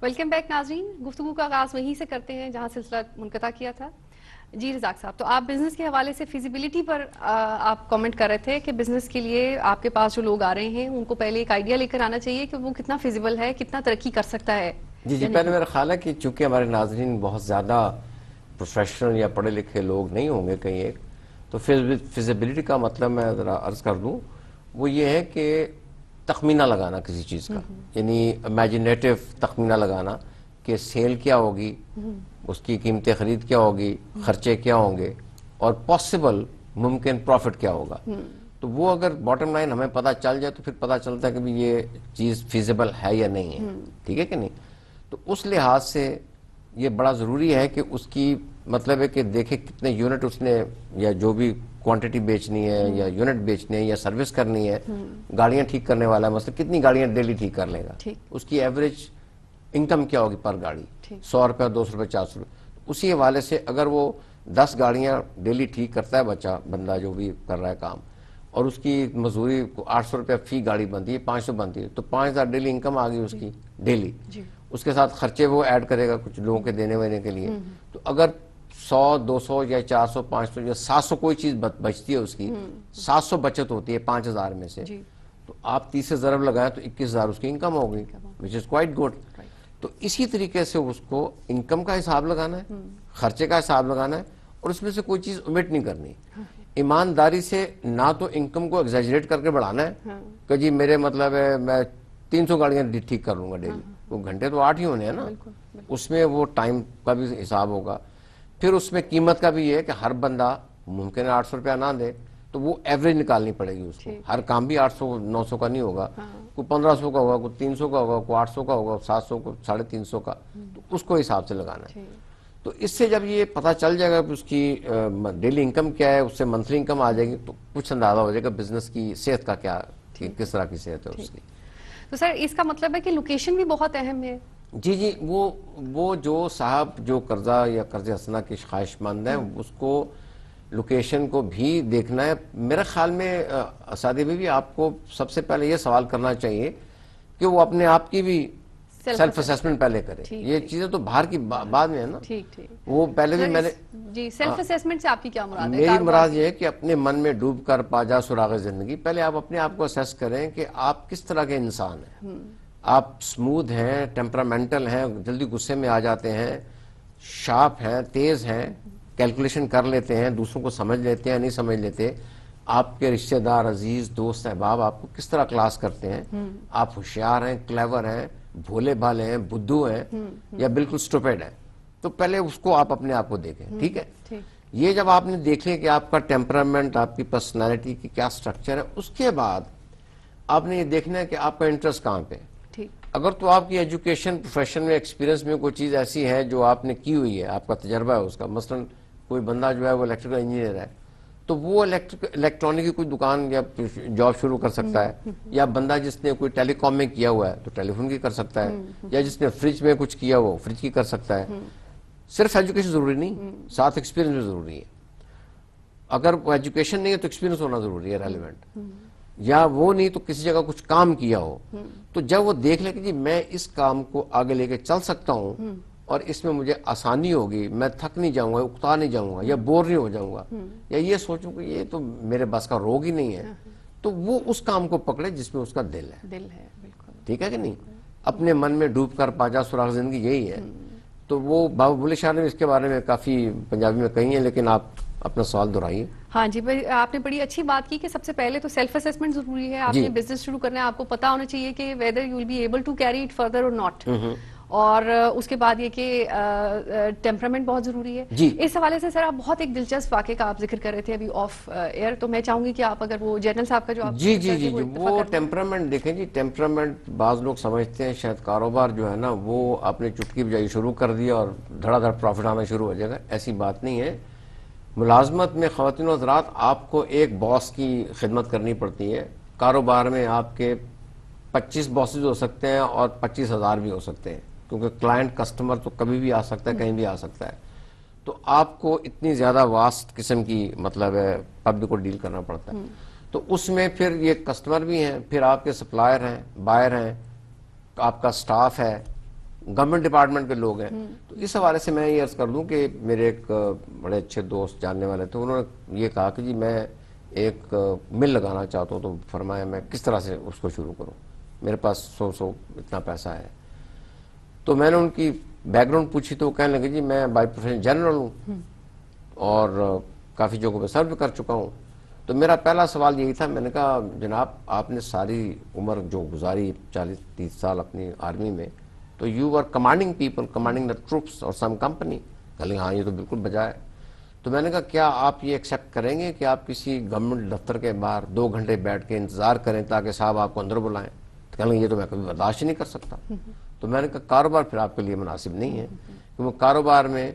Welcome back ناظرین. گفتگو کا آغاز وہیں سے کرتے ہیں جہاں سلسلہ منقطع کیا تھا. جی رزاق صاحب, تو آپ بزنس کے حوالے سے فیزیبلٹی پر آپ کامنٹ کر رہے تھے کہ بزنس کے لیے آپ کے پاس جو لوگ آ رہے ہیں ان کو پہلے ایک آئیڈیا لے کر آنا چاہیے کہ وہ کتنا فیزیبل ہے, کتنا ترقی کر سکتا ہے. جی پہلے میرا خیال ہے کہ چونکہ ہمارے ناظرین بہت زیادہ پروفیشنل یا پڑھے لکھے لوگ نہیں ہوں گے کہیں ایک, تو فیزیبلٹی کا مطلب میں ذرا عرض کر دوں وہ یہ ہے کہ تخمینہ لگانا کسی چیز کا, یعنی امیجنیٹو تخمینہ لگانا کہ سیل کیا ہوگی, اس کی قیمت خرید کیا ہوگی, خرچے کیا ہوں گے اور پاسبل ممکن پروفٹ کیا ہوگا. تو وہ اگر باٹم لائن ہمیں پتہ چل جائے تو پھر پتہ چلتا ہے کہ یہ چیز فیزیبل ہے یا نہیں ہے, ٹھیک ہے کہ نہیں. تو اس لحاظ سے یہ بڑا ضروری ہے کہ اس کی مطلب ہے کہ دیکھے کتنے یونٹ اس نے یا جو بھی کوانٹٹی بیچنی ہے یا یونٹ بیچنے ہیں یا سروس کرنی ہے, گاڑیاں ٹھیک کرنے والا ہے مثلا کتنی گاڑیاں ڈیلی ٹھیک کر لے گا, اس کی ایوریج انکم کیا ہوگی پر گاڑی, 100 روپے 200 روپے 400 روپے. اسی حوالے سے اگر وہ 10 گاڑیاں ڈیلی ٹھیک کرتا ہے بندہ جو بھی کر رہا ہے کام, اور اس کی مزدوری 800 روپے فی گاڑی بنتی ہے, 500 بنتی ہے, تو 5000 ڈیلی انکم آ گئی اس کی ڈیلی. اس کے ساتھ خرچے وہ ایڈ کرے گا کچھ لوگوں کے دینے وینے کے لیے. تو اگر 100 200 یا 400 500 یا 700 کوئی چیز بچتی ہے اس کی, 700 بچت ہوتی ہے 5000 میں سے, تو آپ 30 سے ضرب لگائیں تو 21000 اس کی انکم ہوگی, which is quite good. تو اسی طریقے سے اس کو انکم کا حساب لگانا ہے, خرچے کا حساب لگانا ہے, اور اس میں سے کوئی چیز omit نہیں کرنی. ایمانداری سے نہ تو انکم کو ایگزیجریٹ کر کے بڑھانا ہے کہ جی میرے مطلب ہے میں 300 گاڑیاں ٹھیک کر لوں گا ڈیلی, وہ گھنٹے تو 8 ہی ہونے ہیں نا, اس میں وہ ٹائم کا بھی حساب ہوگا. پھر اس میں قیمت کا بھی یہ ہے کہ ہر بندہ ممکن ہے 800 روپیہ نہ دے, تو وہ ایوریج نکالنی پڑے گی اس کو. ہر کام بھی 800 900 کا نہیں ہوگا, کوئی 1500 کا ہوگا, کوئی 300 کا ہوگا, کوئی 800 کا ہوگا, 700 کو 350 کا, تو اس کو حساب سے لگانا ہے. تو اس سے جب یہ پتہ چل جائے گا کہ اس کی ڈیلی انکم کیا ہے, اس سے منتھلی انکم آ جائے گی, تو کچھ اندازہ ہو جائے گا بزنس کی صحت کا کیا, کس طرح کی صحت ہے اس کی. تو سر اس کا مطلب ہے کہ لوکیشن بھی بہت اہم ہے. جی وہ جو صاحب جو قرضہ یا قرض حسنہ کی خواہش مند ہے اس کو لوکیشن کو بھی دیکھنا ہے. میرے خیال میں اساتذہ بھی آپ کو سب سے پہلے یہ سوال کرنا چاہیے کہ وہ اپنے آپ کی بھی سیلف اسیسمنٹ پہلے کرے. یہ چیزیں تو باہر کی بعد میں ہے نا, وہ پہلے بھی میں نے جی سیلف اسیسمنٹ سے آپ کی کیا مراد ہے؟ میری مراد یہ ہے کہ اپنے من میں ڈوب کر پا جا سراغ زندگی. پہلے آپ اپنے آپ کو اسیس کریں کہ آپ کس طرح کے انسان ہیں. آپ اسموتھ ہیں, ٹیمپرامنٹل ہیں, جلدی غصے میں آ جاتے ہیں, شارپ ہیں, تیز ہیں, کیلکولیشن کر لیتے ہیں, دوسروں کو سمجھ لیتے ہیں, نہیں سمجھ لیتے. آپ کے رشتہ دار, عزیز, دوست, احباب آپ کو کس طرح کلاس کرتے ہیں. آپ ہوشیار ہیں, کلیور ہیں, بھولے بھالے ہیں, بدھو ہیں, یا بالکل سٹوپیڈ ہیں. تو پہلے اس کو آپ اپنے آپ کو دیکھیں, ٹھیک ہے. یہ جب آپ نے دیکھ لیا کہ آپ کا ٹیمپرامنٹ, آپ کی پرسنالٹی کی کیا سٹرکچر ہے, اس کے بعد آپ نے یہ دیکھنا ہے کہ آپ کا انٹرسٹ کہاں پہ. اگر تو آپ کی ایجوکیشن پروفیشن میں ایکسپیرینس میں کوئی چیز ایسی ہے جو آپ نے کی ہوئی ہے, آپ کا تجربہ ہے اس کا, مثلا کوئی بندہ جو ہے وہ الیکٹریکل انجینئر ہے, تو وہ الیکٹرانک کی کوئی دکان یا جاب شروع کر سکتا ہے. یا بندہ جس نے کوئی ٹیلی کام میں کیا ہوا ہے تو ٹیلی فون کی کر سکتا ہے, یا جس نے فریج میں کچھ کیا ہوا فریج کی کر سکتا ہے. صرف ایجوکیشن ضروری نہیں, ساتھ ایکسپیرینس بھی ضروری ہے. اگر وہ ایجوکیشن نہیں ہے تو ایکسپیرینس ہونا ضروری ہے, ریلیونٹ. یا وہ نہیں تو کسی جگہ کچھ کام کیا ہو, تو جب وہ دیکھ لے کہ جی میں اس کام کو آگے لے کے چل سکتا ہوں اور اس میں مجھے آسانی ہوگی, میں تھک نہیں جاؤں گا, اکتا نہیں جاؤں گا, یا بور نہیں ہو جاؤں گا, یا یہ سوچوں کہ یہ تو میرے بس کا روگ ہی نہیں ہے, تو وہ اس کام کو پکڑے جس میں اس کا دل ہے. ٹھیک ہے کہ نہیں. اپنے من میں ڈوب کر پا جا سراغ زندگی, یہی ہے. تو وہ بابا بلے شاہ نے اس کے بارے میں کافی پنجابی میں کہی ہیں, لیکن آپ اپنا سوال دہرائیے. ہاں جی بھائی, آپ نے بڑی اچھی بات کی کہ سب سے پہلے تو سیلف اسیسمنٹ ضروری ہے. آپ نے بزنس شروع کرنا ہے, آپ کو پتا ہونا چاہیے کہ whether you will be able to carry it further اور ناٹ. اور اس کے بعد یہ کہ ٹیمپرامنٹ بہت ضروری ہے. اس حوالے سے سر آپ بہت ایک دلچسپ واقعے کا آپ ذکر کر رہے تھے ابھی آف ایئر, تو میں چاہوں گی کہ آپ اگر وہ جنرل صاحب کا جو آپ جی وہ ٹیمپرامنٹ دیکھیں. جی ٹیمپرامنٹ بعض لوگ سمجھتے ہیں شاید کاروبار جو ہے نا وہ آپ نے چٹکی بجائی شروع کر دیا اور دھڑا دھڑ پروفٹ آنا شروع ہو جائے گا. ایسی بات نہیں ہے. ملازمت میں خواتین و حضرات آپ کو ایک باس کی خدمت کرنی پڑتی ہے. کاروبار میں آپ کے 25 باسز ہو سکتے ہیں اور 25,000 بھی ہو سکتے ہیں, کیونکہ کلائنٹ کسٹمر تو کبھی بھی آ سکتا ہے, کہیں بھی آ سکتا ہے. تو آپ کو اتنی زیادہ واسٹ قسم کی مطلب ہے پبلک کو ڈیل کرنا پڑتا ہے. تو اس میں پھر یہ کسٹمر بھی ہیں, پھر آپ کے سپلائر ہیں, بائر ہیں, آپ کا سٹاف ہے, گورنمنٹ ڈپارٹمنٹ کے لوگ ہیں. تو اس حوالے سے میں یہ عرض کر دوں کہ میرے ایک بڑے اچھے دوست جاننے والے تھے, انہوں نے یہ کہا کہ جی میں ایک مل لگانا چاہتا ہوں. تو فرمایا میں کس طرح سے اس کو شروع کروں, میرے پاس 100 اتنا پیسہ ہے. تو میں نے ان کی بیک گراؤنڈ پوچھی تو وہ کہنے لگے جی میں بائی پروفیشن جنرل ہوں اور کافی جگہوں پہ سرو کر چکا ہوں. تو میرا پہلا سوال یہی تھا, میں نے کہا جناب آپ نے ساری عمر جو گزاری 40-30 سال اپنی آرمی میں, تو you are commanding people, commanding the troops اور سم کمپنی. کہا ہاں یہ تو بالکل بجا ہے. تو میں نے کہا کیا آپ یہ ایکسیپٹ کریں گے کہ آپ کسی گورنمنٹ دفتر کے باہر 2 گھنٹے بیٹھ کے انتظار کریں تاکہ صاحب آپ کو اندر بلائیں؟ تو کہنے لگے یہ تو میں کبھی برداشت نہیں کر سکتا. تو میں نے کہا کاروبار پھر آپ کے لیے مناسب نہیں ہے, کیونکہ کاروبار میں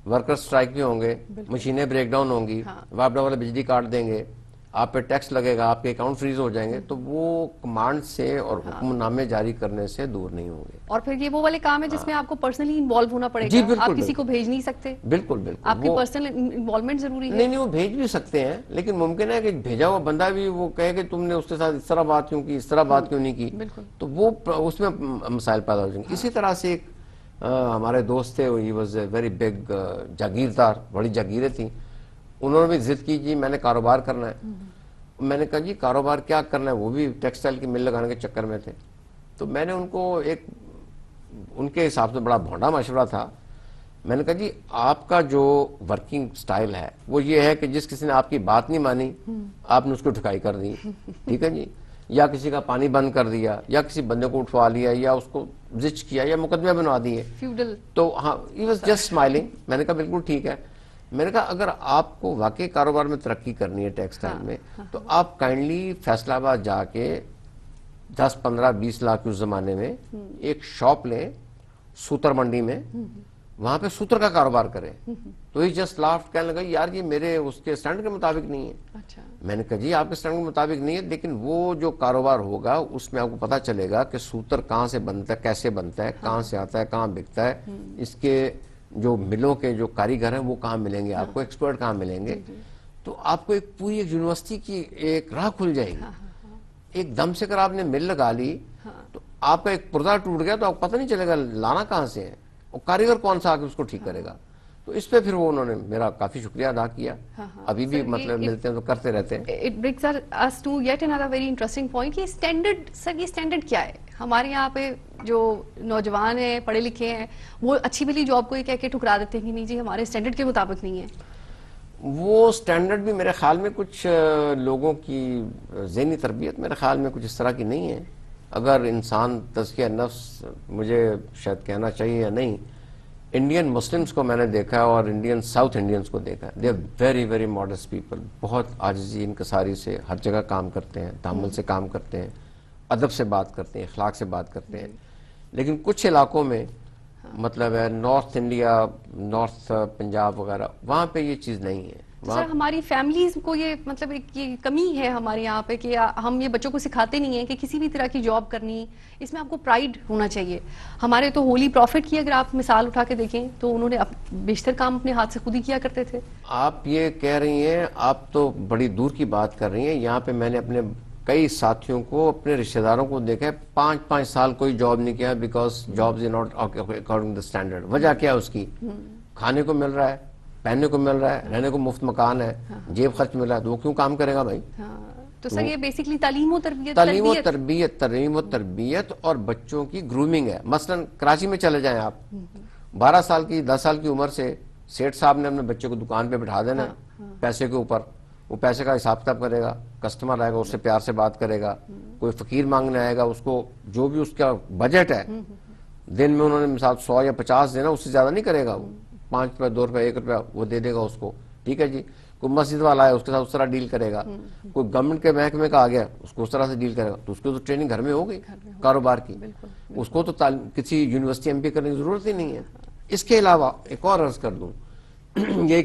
ورکر سٹرائک بھی ہوں گے, مشینیں بریک ڈاؤن ہوں گی, واپڈا والے بجلی کاٹ دیں گے, آپ پہ ٹیکس لگے گا, آپ کے اکاؤنٹ فریز ہو جائیں گے. تو وہ کمانڈ سے اور حکم نامے جاری کرنے سے دور نہیں ہوں گے. اور پھر یہ وہ والے کام ہے جس میں آپ کو پرسنلی انوالو ہونا پڑے جی گا, بالکل, آپ کسی کو بھیج نہیں سکتے. بالکل بالکل آپ کی پرسنل انوالومنٹ ضروری ہے. نہیں وہ بھیج بھی سکتے ہیں, لیکن ممکن ہے کہ بھیجا ہوا بندہ بھی وہ کہے کہ تم نے اس کے ساتھ اس طرح بات کیوں کی, اس طرح بات کیوں نہیں کی, تو وہ اس میں مسائل پیدا ہو جائیں گے. اسی طرح سے ایک ہمارے دوست تھے, he was a very big jagirdar, بڑی جاگیریں تھیں. انہوں نے بھی ضد کی جی میں نے کاروبار کرنا ہے. میں نے کہا جی کاروبار کیا کرنا ہے, وہ بھی ٹیکسٹائل کی مل لگانے کے چکر میں تھے. تو میں نے ان کو ایک ان کے حساب سے بڑا بھونڈا مشورہ تھا. میں نے کہا جی آپ کا جو ورکنگ سٹائل ہے وہ یہ ہے کہ جس کسی نے آپ کی بات نہیں مانی آپ نے اس کو ٹھکائی کر دی, ٹھیک ہے جی, یا کسی کا پانی بند کر دیا, یا کسی بندے کو اٹھوا لیا, یا اس کو زچ کیا, یا مقدمے بنوا دیے. تو ہاں ہی واز جسٹ اسمائلنگ. میں نے کہا بالکل ٹھیک ہے. میں نے کہا اگر آپ کو واقعی کاروبار میں ترقی کرنی ہے ٹیکسٹائل میں, تو آپ کائنڈلی فیصل آباد جا کے 10-15-20 لاکھ اس زمانے میں ایک شاپ لیں سوتر منڈی میں, وہاں پہ سوتر کا کاروبار کریں. تو ہی جسٹ لافٹ, کہنے لگا یار یہ میرے اس کے اسٹینڈرڈ کے مطابق نہیں ہے. میں نے کہا جی آپ کے اسٹینڈرڈ کے مطابق نہیں ہے, لیکن وہ جو کاروبار ہوگا اس میں آپ کو پتا چلے گا کہ سوتر کہاں سے بنتا ہے, کیسے بنتا ہے, کہاں سے آتا ہے, کہاں بکتا ہے, اس کے جو ملوں کے جو کاریگر ہیں وہ کہاں ملیں گے آپ کو, ایکسپرٹ کہاں ملیں گے. تو آپ کو ایک پوری ایک یونیورسٹی کی ایک راہ کھل جائے گی. ایک دم سے اگر آپ نے مل لگا لی تو آپ کا ایک پردہ ٹوٹ گیا, تو آپ کو پتہ نہیں چلے گا لانا کہاں سے ہے, اور کاریگر کون سا آ کے اس کو ٹھیک کرے گا. تو اس پہ پھر وہ انہوں نے میرا کافی شکریہ ادا کیا. ابھی بھی مطلب ملتے ہیں تو کرتے رہتے ہیں. It brings us to yet another very interesting point. یہ اسٹینڈرڈ, سر یہ اسٹینڈرڈ کیا ہے ہمارے یہاں پہ؟ جو نوجوان ہیں, پڑھے لکھے ہیں, وہ اچھی بھلی جاب کو یہ کہہ کے ٹھکرا دیتے ہیں کہ نہیں جی ہمارے اسٹینڈرڈ کے مطابق نہیں ہے. وہ اسٹینڈرڈ بھی میرے خیال میں کچھ لوگوں کی ذہنی تربیت میرے خیال میں کچھ اس طرح کی نہیں ہے. اگر انسان تزکیہ نفس مجھے شاید کہنا چاہیے یا نہیں, انڈین مسلمز کو میں نے دیکھا ہے اور انڈین ساؤتھ انڈینز کو دیکھا ہے. They are very very modest people, بہت عاجزی انکساری سے ہر جگہ کام کرتے ہیں, تحمل سے کام کرتے ہیں, ادب سے بات کرتے ہیں, اخلاق سے بات کرتے ہیں. لیکن کچھ علاقوں میں مطلب ہے نارتھ انڈیا, نارتھ پنجاب وغیرہ, وہاں پہ یہ چیز نہیں ہے. سر ہماری فیملیز کو یہ مطلب ایک یہ کمی ہے ہمارے یہاں پہ کہ ہم یہ بچوں کو سکھاتے نہیں ہیں کہ کسی بھی طرح کی جاب کرنی, اس میں آپ کو پرائیڈ ہونا چاہیے. ہمارے تو ہولی پروفٹ کی اگر آپ مثال اٹھا کے دیکھیں تو انہوں نے بیشتر کام اپنے ہاتھ سے خود ہی کیا کرتے تھے. آپ یہ کہہ رہی ہیں, آپ تو بڑی دور کی بات کر رہی ہیں. یہاں پہ میں نے اپنے کئی ساتھیوں کو, اپنے رشتہ داروں کو دیکھا ہے 5-5 سال کوئی جاب نہیں کیا, because jobs are not according to standard. وجہ کیا ہے اس کی؟ کھانے کو مل رہا ہے, پہننے کو مل رہا ہے, رہنے کو مفت مکان ہے, جیب خرچ مل رہا ہے, تو وہ کیوں کام کرے گا بھائی؟ تو سر یہ بیسیکلی تعلیم و تربیت اور بچوں کی گرومنگ ہے. مثلا کراچی میں چلے جائیں آپ, 12 سال کی 10 سال کی عمر سے سیٹ صاحب نے اپنے بچے کو دکان پہ بٹھا دینا پیسے کے اوپر. وہ پیسے کا حساب کتاب کرے گا, کسٹمر آئے گا اس سے پیار سے بات کرے گا, کوئی فقیر مانگنے آئے گا اس کو جو بھی اس کا بجٹ ہے دن میں انہوں نے مثال 100 یا 50 دینا, اس سے زیادہ نہیں کرے گا. 5 روپے 2 روپے 1 روپیہ وہ دے دے گا اس کو, ٹھیک ہے جی. کوئی مسجد والا ہے اس کے ساتھ اس طرح ڈیل کرے گا. کوئی گورنمنٹ کے محکمے کا آ گیا اس کو اس طرح سے ڈیل کرے گا. تو اس کو تو ٹریننگ گھر میں ہو گئی کاروبار کی, اس کو تو کسی یونیورسٹی ایم پی کرنے کی ضرورت ہی نہیں ہے. اس کے علاوہ ایک اور عرض کر دوں, یہ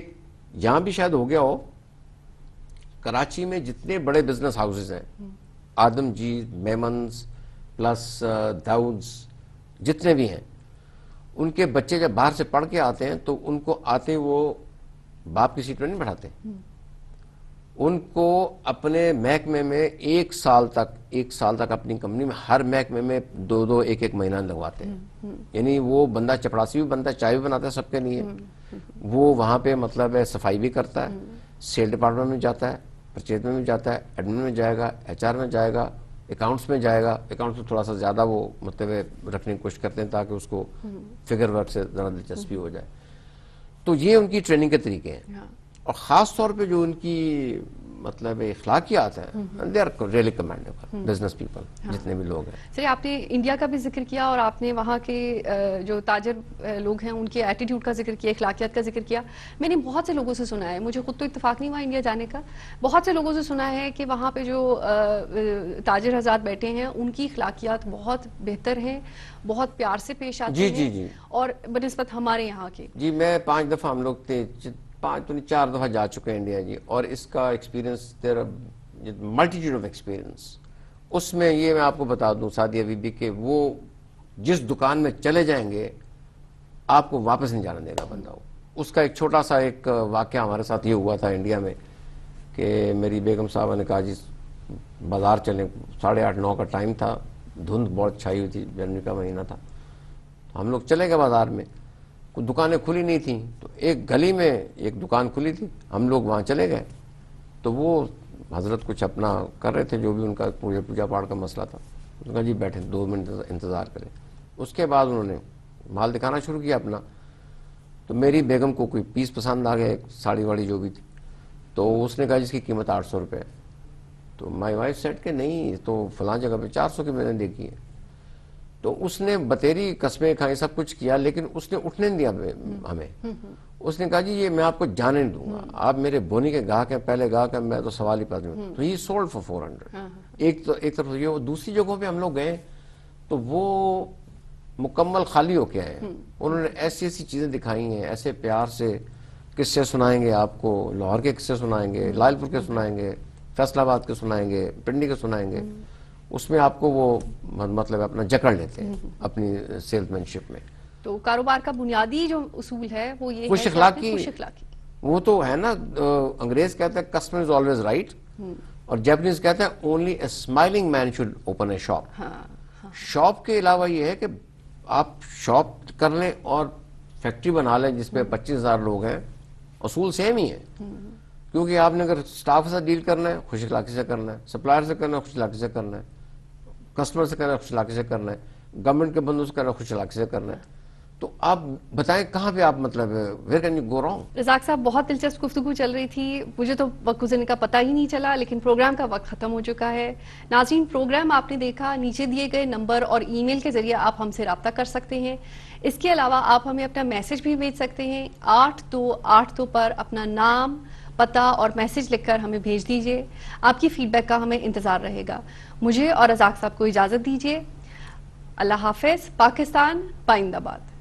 یہاں بھی شاید ہو گیا ہو, کراچی میں جتنے بڑے بزنس ہاؤسز ہیں, آدم جی, میمنز پلس داؤدز, جتنے بھی ہیں, ان کے بچے جب باہر سے پڑھ کے آتے ہیں تو ان کو آتے وہ باپ کی سیٹ میں نہیں بٹھاتے, ان کو اپنے محکمے میں ایک سال تک اپنی کمپنی میں ہر محکمے میں 2 1 مہینہ لگواتے ہیں. یعنی وہ بندہ چپڑاسی بھی بنتا ہے, چائے بھی بناتا ہے سب کے لیے, وہ وہاں پہ مطلب ہے صفائی بھی کرتا ہے, سیل ڈپارٹمنٹ میں جاتا ہے, پرچیز میں بھی جاتا ہے, ایڈمن میں جائے گا, HR میں جائے گا, اکاؤنٹس میں جائے گا. اکاؤنٹس میں تھوڑا سا زیادہ وہ مطلب رکھنے کی کوشش کرتے ہیں تاکہ اس کو فگر ورک سے ذرا دلچسپی ہو جائے. تو یہ ان کی ٹریننگ کے طریقے ہیں. اور خاص طور پہ جو ان کی مطلب اخلاقیات ہیں, they are really commendable business people جتنے بھی لوگ ہیں. سر آپ نے انڈیا کا بھی ذکر کیا اور آپ نے وہاں کے جو تاجر لوگ ہیں ان کے ایٹیٹیوڈ کا ذکر کیا, اخلاقیات کا ذکر کیا. میں نے بہت سے لوگوں سے سنا ہے, مجھے خود تو اتفاق نہیں ہوا انڈیا جانے کا, بہت سے لوگوں سے سنا ہے کہ وہاں پہ جو تاجر حضرات بیٹھے ہیں ان کی اخلاقیات بہت بہتر ہیں, بہت پیار سے پیش آتے ہیں اور بنسبت ہمارے یہاں کے. جی میں 5 دفعہ ہم لوگ تھے, 4 دفعہ جا چکے ہیں انڈیا جی, اور اس کا ایکسپیرینس ملٹیٹیوڈ آف ایکسپیرینس. اس میں یہ میں آپ کو بتا دوں سعدیہ بی بی کہ وہ جس دکان میں چلے جائیں گے آپ کو واپس نہیں جانا دینا بندہ ہو. اس کا ایک چھوٹا سا ایک واقعہ ہمارے ساتھ یہ ہوا تھا انڈیا میں کہ میری بیگم صاحبہ نے کہا جی بازار چلیں, 8:30 9 کا ٹائم تھا, دھند بہت چھائی ہوئی تھی, جنوری کا مہینہ تھا. ہم لوگ چلے گئے بازار میں, کچھ دکانیں کھلی نہیں تھیں, تو ایک گلی میں ایک دکان کھلی تھی, ہم لوگ وہاں چلے گئے. تو وہ حضرت کچھ اپنا کر رہے تھے, جو بھی ان کا پوجا پاٹ کا مسئلہ تھا. اس نے کہا جی بیٹھیں 2 منٹ انتظار کریں. اس کے بعد انہوں نے مال دکھانا شروع کیا اپنا. تو میری بیگم کو کوئی پیس پسند آ گیا, ایک ساڑی واڑی جو بھی تھی, تو اس نے کہا جس کی قیمت 800 روپے. تو مائی وائف سیٹ کہ نہیں تو فلاں جگہ پہ 400 کی میں نے دیکھی ہے. تو اس نے بتیری قسمیں کھائیں, سب کچھ کیا, لیکن اس نے اٹھنے نہیں دیا ہمیں. اس نے کہا جی یہ میں آپ کو جانے نہیں دوں گا, آپ میرے بونی کے گاہک ہیں, پہلے گاہک ہیں, میں تو سوال ہی پاس نہیں. تو ہی سولڈ فار 400. ایک طرف یہ, دوسری جگہوں پہ ہم لوگ گئے تو وہ مکمل خالی ہو کے آئے. انہوں نے ایسی ایسی چیزیں دکھائی ہیں, ایسے پیار سے قصے سنائیں گے آپ کو, لاہور کے قصے سنائیں گے, لال پور کے سنائیں گے, فیصل آباد کے سنائیں گے, پنڈی کے سنائیں گے. اس میں آپ کو وہ مطلب اپنا جکڑ لیتے ہیں اپنی سیلز مین شپ میں. تو کاروبار کا بنیادی جو اصول ہے وہ یہ خوش اخلاقی. وہ تو ہے نا, انگریز کہتا ہے کسٹمر از آلویز رائٹ, اور جیپنیز کہتا ہے only a smiling man should open a shop. Shop کے علاوہ یہ ہے کہ آپ شاپ کر لیں اور فیکٹری بنا لیں جس میں 25,000 لوگ ہیں, اصول سیم ہی ہے. کیونکہ آپ نے اگر سٹاف کے ساتھ ڈیل کرنا ہے خوش اخلاقی سے کرنا ہے, سپلائر سے کرنا ہے خوش اخلاقی سے کرنا ہے, کسٹمر سے کرنا ہے خوش اخلاقی سے کرنا ہے, گورنمنٹ کے بندوں سے کرنا ہے خوش اخلاقی سے کرنا ہے. تو آپ بتائیں کہاں پہ آپ مطلب where can you go wrong. Razzaq sahab بہت دلچسپ گفتگو چل رہی تھی, مجھے تو وقت گزرنے کا پتہ ہی نہیں چلا, لیکن پروگرام کا وقت ختم ہو چکا ہے. ناظرین پروگرام آپ نے دیکھا, نیچے دیے گئے نمبر اور ای میل کے ذریعے آپ ہم سے رابطہ کر سکتے ہیں. اس کے علاوہ آپ ہمیں اپنا میسج بھی بھیج سکتے ہیں. 8282 پر اپنا نام, پتہ اور میسج لکھ کر ہمیں بھیج دیجئے. آپ کی فیڈ بیک کا ہمیں انتظار رہے گا. مجھے اور رزاق صاحب کو اجازت دیجئے. اللہ حافظ. پاکستان پائندہ باد.